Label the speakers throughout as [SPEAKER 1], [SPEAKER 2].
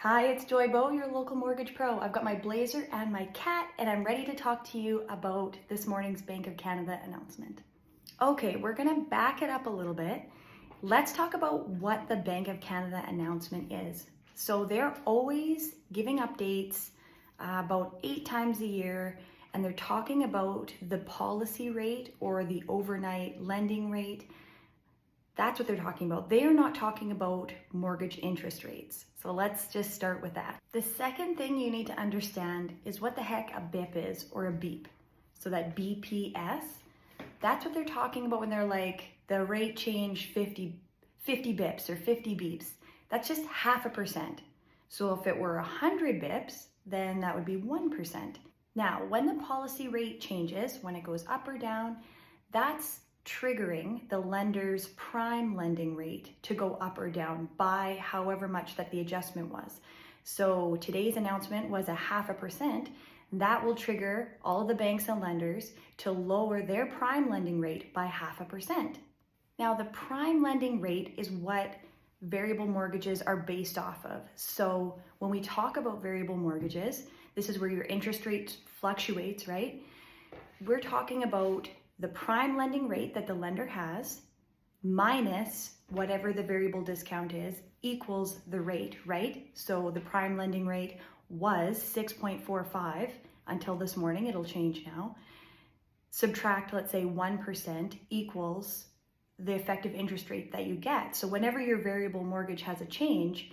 [SPEAKER 1] Hi, it's Joy Bow, your local mortgage pro. I've got my blazer and my cat, and I'm ready to talk to you about this morning's Bank of Canada announcement. Okay, we're gonna back it up a little bit. Let's talk about what the Bank of Canada announcement is. So they're always giving updates about 8 times a year, and they're talking about the policy rate or the overnight lending rate. That's what they're talking about. They are not talking about mortgage interest rates. So let's just start with that. The second thing you need to understand is what the heck a BIP is, or a BEEP. So that BPS, that's what they're talking about when they're like the rate change 50 bips or 50 beeps. That's just 0.5%. So if it were 100 bips, then that would be 1%. Now, when the policy rate changes, when it goes up or down, that's triggering the lender's prime lending rate to go up or down by however much that the adjustment was. So today's announcement was 0.5%. That will trigger all the banks and lenders to lower their prime lending rate by 0.5%. Now, the prime lending rate is what variable mortgages are based off of. So when we talk about variable mortgages, this is where your interest rate fluctuates, right? We're talking about the prime lending rate that the lender has minus whatever the variable discount is equals the rate, right? So the prime lending rate was 6.45 until this morning. It'll change now. Subtract, let's say 1% equals the effective interest rate that you get. So whenever your variable mortgage has a change,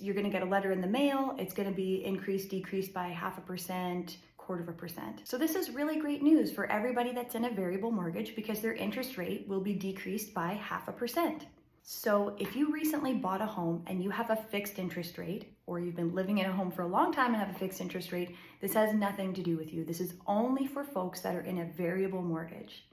[SPEAKER 1] you're going to get a letter in the mail. It's going to be increased, decreased by 0.5%, 0.25%. So this is really great news for everybody that's in a variable mortgage because their interest rate will be decreased by 0.5%. So if you recently bought a home and you have a fixed interest rate, or you've been living in a home for a long time and have a fixed interest rate, this has nothing to do with you. This is only for folks that are in a variable mortgage.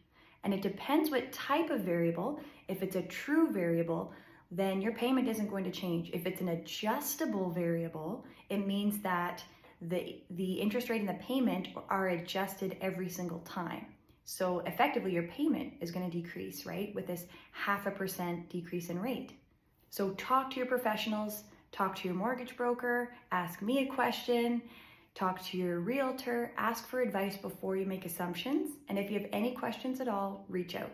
[SPEAKER 1] And it depends what type of variable. If it's a true variable, then your payment isn't going to change. If it's an adjustable variable, it means that the interest rate and the payment are adjusted every single time. So effectively your payment is going to decrease, right? With this 0.5% decrease in rate. So talk to your professionals, talk to your mortgage broker, ask me a question, talk to your realtor, ask for advice before you make assumptions. And if you have any questions at all, reach out.